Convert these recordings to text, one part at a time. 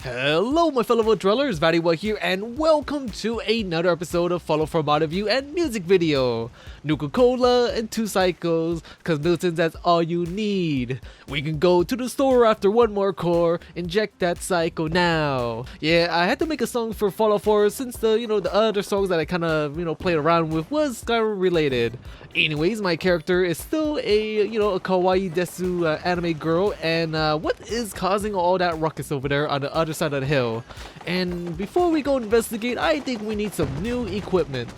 Hello my fellow dwellers, Vatiwah here, and welcome to another episode of Follow for Mod Review and Music Video. Nuka-Cola and 2 Psychos, cause Milton's that's all you need. We can go to the store after one more core, inject that psycho now. Yeah, I had to make a song for Fallout 4 since the other songs that I kinda, played around with was kinda related. Anyways, my character is still a kawaii desu anime girl, and what is causing all that ruckus over there on the other side of the hill? And before we go investigate, I think we need some new equipment.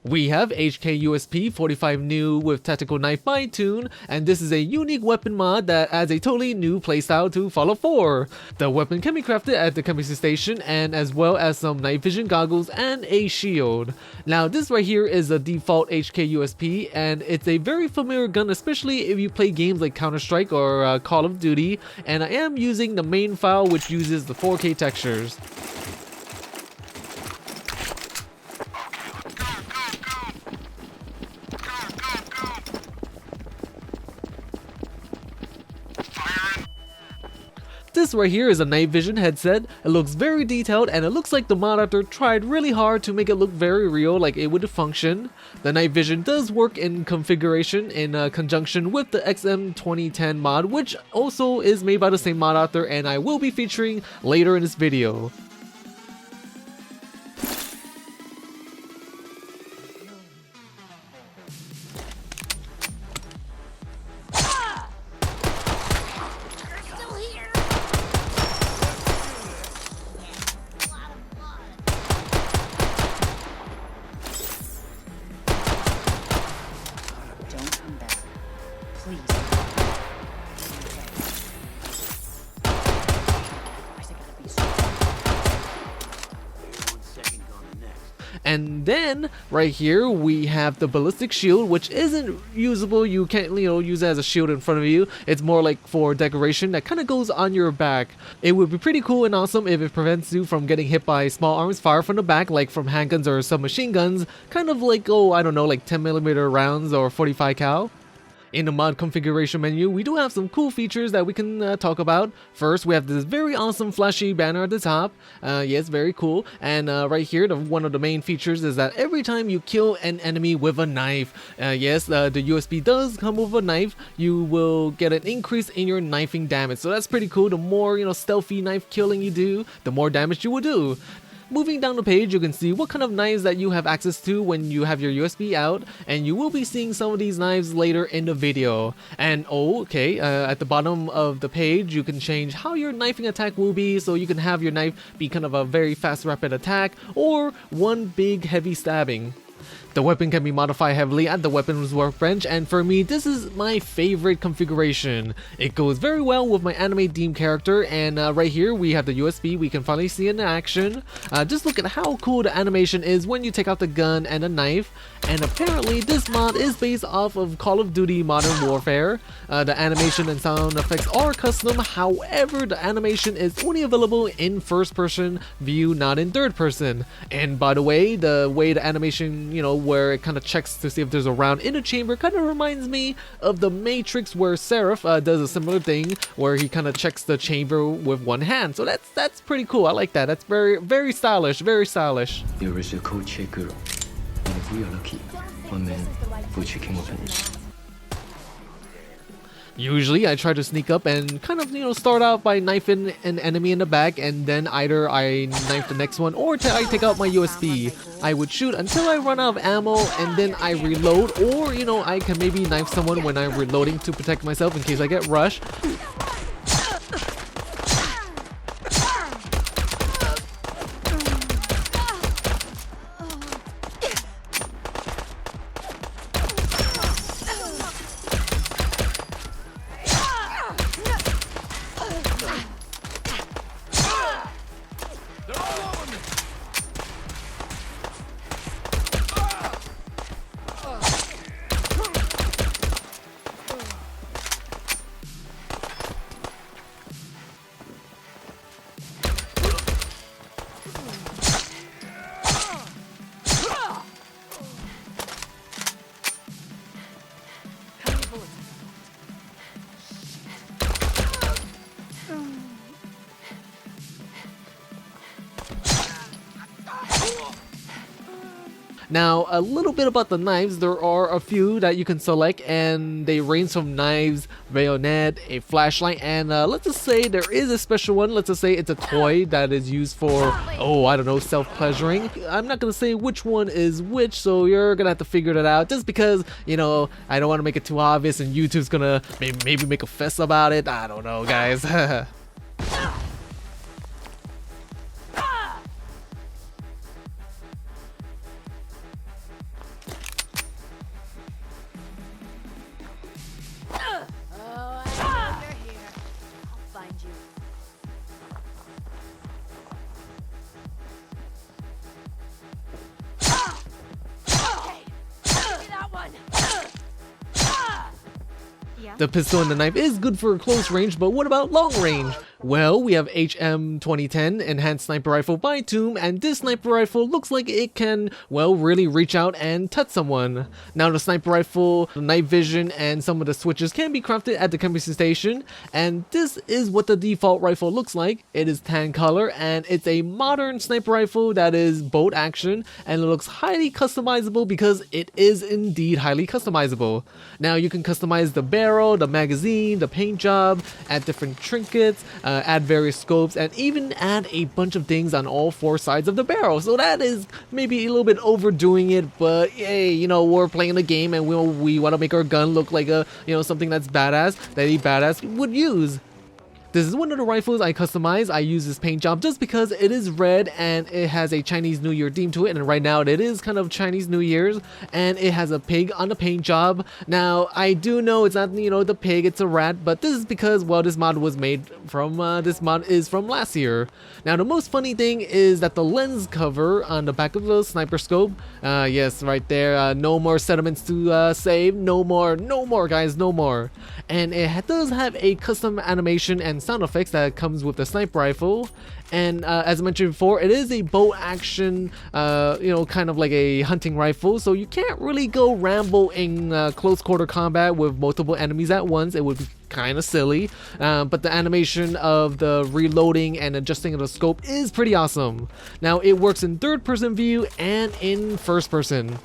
We have AHEGAO USP 45 new with tactical knife by Tooun, and this is a unique weapon mod that adds a totally new playstyle to Fallout 4. The weapon can be crafted at the chemistry station, and as well as some night vision goggles and a shield. Now this right here is a default AHEGAO USP, and it's a very familiar gun, especially if you play games like Counter-Strike or Call of Duty, and I am using the main file which uses the 4K textures. This right here is a night vision headset. It looks very detailed, and it looks like the mod author tried really hard to make it look very real, like it would function. The night vision does work in configuration in conjunction with the XM2010 mod, which also is made by the same mod author, and I will be featuring later in this video. And then right here we have the ballistic shield, which isn't usable. You can't use it as a shield in front of you. It's more like for decoration that kind of goes on your back. It would be pretty cool and awesome if it prevents you from getting hit by small arms fire from the back, like from handguns or submachine guns, kind of like, I don't know, like 10mm rounds or 45 cal. In the mod configuration menu, we do have some cool features that we can talk about. First, we have this very awesome flashy banner at the top. Yes, very cool. And right here, one of the main features is that every time you kill an enemy with a knife, yes, the USB does come with a knife, you will get an increase in your knifing damage. So that's pretty cool. The more, stealthy knife killing you do, the more damage you will do. Moving down the page, you can see what kind of knives that you have access to when you have your USB out, and you will be seeing some of these knives later in the video. And at the bottom of the page, you can change how your knifing attack will be, so you can have your knife be kind of a very fast rapid attack, or one big heavy stabbing. The weapon can be modified heavily at the weapons workbench, and for me, this is my favorite configuration. It goes very well with my anime theme character, and right here we have the USB we can finally see in action. Just look at how cool the animation is when you take out the gun and the knife, and apparently this mod is based off of Call of Duty Modern Warfare. The animation and sound effects are custom, however the animation is only available in first person view, not in third person. And by the way the animation, where it kind of checks to see if there's a round in the chamber, kind of reminds me of the Matrix, where Seraph does a similar thing where he kind of checks the chamber with one hand. So that's pretty cool. I like that. That's very, very stylish, very stylish. Usually I try to sneak up and kind of start out by knifing an enemy in the back, and then either I knife the next one or I take out my USB. I would shoot until I run out of ammo, and then I reload, or I can maybe knife someone when I'm reloading to protect myself in case I get rushed. Now, a little bit about the knives. There are a few that you can select, and they range from knives, bayonet, a flashlight, and let's just say there is a special one. Let's just say it's a toy that is used for, oh, I don't know, self-pleasuring. I'm not gonna say which one is which, so you're gonna have to figure that out, just because, you know, I don't want to make it too obvious and YouTube's gonna maybe make a fuss about it. I don't know, guys. The pistol and the knife is good for close range, but what about long range? Well, we have HM2010 Enhanced Sniper Rifle by Tooun, and this sniper rifle looks like it can, well, really reach out and touch someone. Now, the sniper rifle, the night vision, and some of the switches can be crafted at the chemistry station, and this is what the default rifle looks like. It is tan color, and it's a modern sniper rifle that is bolt action, and it looks highly customizable because it is indeed highly customizable. Now, you can customize the barrel, the magazine, the paint job, add different trinkets, add various scopes, and even add a bunch of things on all four sides of the barrel. So that is maybe a little bit overdoing it, but hey, you know, we're playing the game and we want to make our gun look like a, you know, something that's badass, that a badass would use. This is one of the rifles I customize. I use this paint job just because it is red and it has a Chinese New Year theme to it, and right now it is kind of Chinese New Year's, and it has a pig on the paint job. Now, I do know it's not, you know, the pig, it's a rat, but this is because, well, this mod was made from, this mod is from last year. Now, the most funny thing is that the lens cover on the back of the sniper scope, yes, right there, no more sediments to save, no more guys, no more. And it does have a custom animation and sound effects that comes with the sniper rifle, and as I mentioned before, it is a bow action, you know, kind of like a hunting rifle, so you can't really go ramble in close quarter combat with multiple enemies at once. It would be kind of silly, but the animation of the reloading and adjusting of the scope is pretty awesome. Now, it works in third person view and in first person.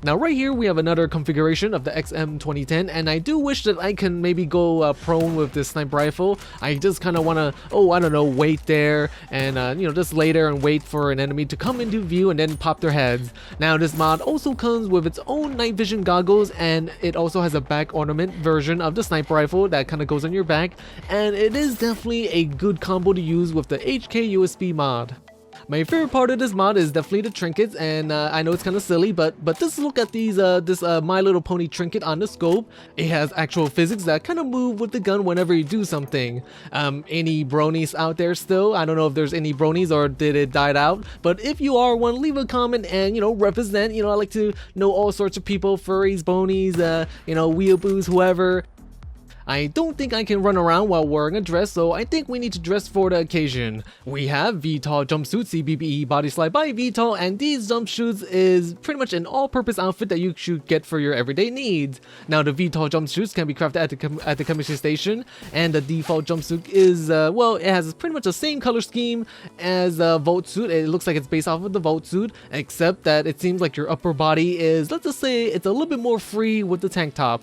Now right here we have another configuration of the XM2010, and I do wish that I can maybe go prone with this sniper rifle. I just kind of want to, oh, I don't know, wait there and you know, just lay there and wait for an enemy to come into view and then pop their heads. Now this mod also comes with its own night vision goggles, and it also has a back ornament version of the sniper rifle that kind of goes on your back, and it is definitely a good combo to use with the HK USB mod. My favorite part of this mod is definitely the trinkets, and I know it's kind of silly, but just look at these this My Little Pony trinket on the scope. It has actual physics that kind of move with the gun whenever you do something. Any bronies out there still? I don't know if there's any bronies or did it died out, but if you are one, leave a comment and, you know, represent. You know, I like to know all sorts of people, furries, bonies, you know, weeaboos, whoever. I don't think I can run around while wearing a dress, so I think we need to dress for the occasion. We have Vtaw Jumpsuit CBBE BodySlide by Vtaw, and these jumpsuits is pretty much an all-purpose outfit that you should get for your everyday needs. Now, the Vtaw jumpsuits can be crafted at the chemistry station, and the default jumpsuit is, well, it has pretty much the same color scheme as the Vtaw. It looks like it's based off of the Vtaw, except that it seems like your upper body is, let's just say, it's a little bit more free with the tank top.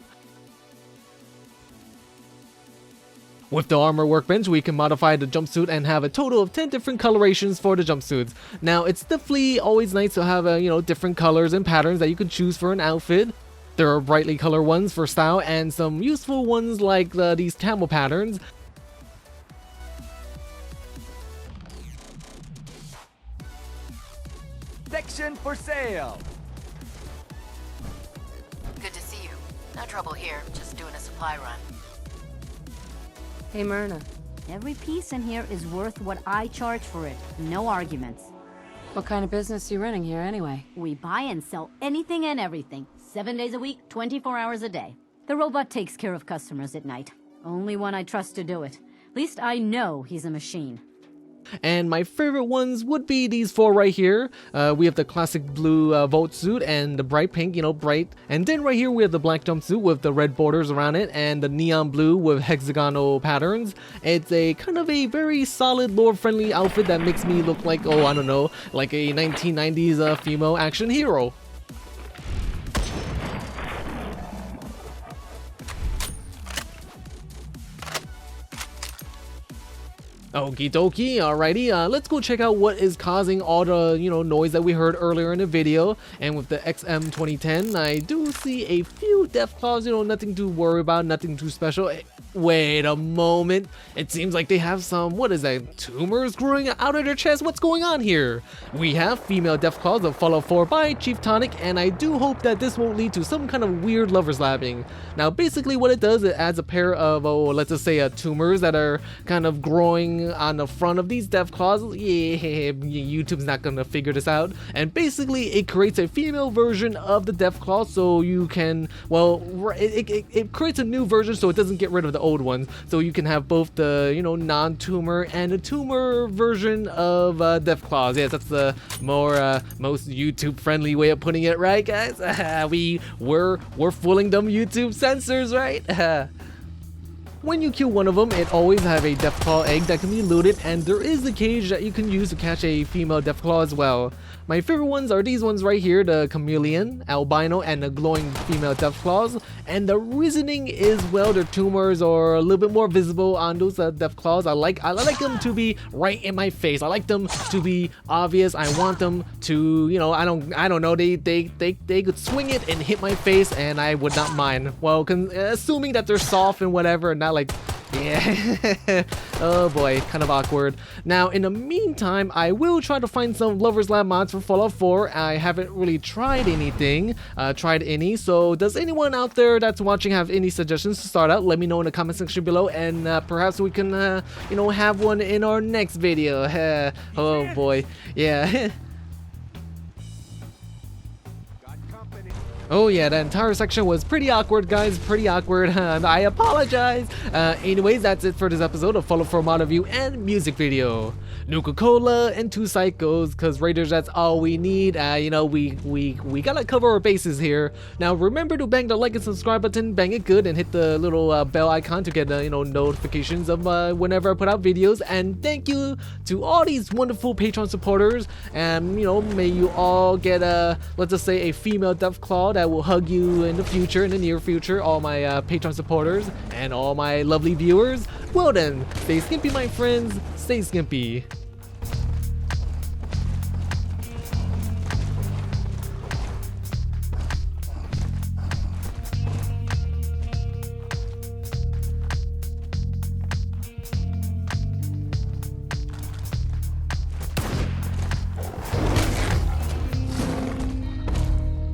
With the armor workbench, we can modify the jumpsuit and have a total of 10 different colorations for the jumpsuits. Now, it's definitely always nice to have, you know, different colors and patterns that you could choose for an outfit. There are brightly colored ones for style and some useful ones like these camel patterns. Section for sale! Good to see you. No trouble here, just doing a supply run. Hey, Myrna. Every piece in here is worth what I charge for it. No arguments. What kind of business are you running here anyway? We buy and sell anything and everything. 7 days a week, 24 hours a day. The robot takes care of customers at night. Only one I trust to do it. least I know he's a machine. And my favorite ones would be these 4 right here. We have the classic blue Volt suit and the bright pink, you know, bright. And then right here we have the black jumpsuit with the red borders around it and the neon blue with hexagonal patterns. It's a kind of a very solid lore-friendly outfit that makes me look like, oh, I don't know, like a 1990s female action hero. Okie dokie, alrighty, let's go check out what is causing all the, you know, noise that we heard earlier in the video. And with the XM 2010, I do see a few Deathclaws, you know, nothing to worry about, nothing too special. Wait a moment, it seems like they have some, what is that, tumors growing out of their chest? What's going on here? We have female Deathclaws of Fallout 4 by Chieftonic, and I do hope that this won't lead to some kind of weird lover slapping. Now basically what it does, it adds a pair of, oh, let's just say tumors that are kind of growing on the front of these Deathclaws. Yeah, YouTube's not gonna figure this out. And basically it creates a female version of the Deathclaw, so you can, well, it creates a new version so it doesn't get rid of the old ones, so you can have both the, you know, non-tumor and a tumor version of Deathclaws. Yes, that's the more most YouTube friendly way of putting it, right guys? we're fooling them YouTube censors, right? When you kill one of them, it always have a Deathclaw egg that can be looted, and there is a cage that you can use to catch a female Deathclaw as well. My favorite ones are these ones right here, the chameleon, albino, and the glowing female Deathclaws. And the reasoning is, well, their tumors are a little bit more visible on those Deathclaws. I like them to be right in my face. I like them to be obvious. I want them to, you know, I don't know, they could swing it and hit my face, and I would not mind. Well, assuming that they're soft and whatever, and not like, yeah. Oh boy, kind of awkward. Now in the meantime, I will try to find some Lovers Lab mods for Fallout 4. I haven't really tried anything, so does anyone out there that's watching have any suggestions to start out? Let me know in the comment section below, and perhaps we can you know, have one in our next video. Oh boy, yeah. Oh yeah, that entire section was pretty awkward, guys, pretty awkward. I apologize. Anyways, that's it for this episode of Fallout 4 mod review and music video. Nuka-Cola and 2 Psychos, cause Raiders, that's all we need. You know, we gotta cover our bases here. Now remember to bang the like and subscribe button, bang it good, and hit the little bell icon to get you know, notifications of whenever I put out videos. And thank you to all these wonderful Patreon supporters. And you know, may you all get let's just say a female Deathclaw that will hug you in the future, in the near future. All my Patreon supporters and all my lovely viewers. Well then, stay skimpy, my friends. Stay skimpy.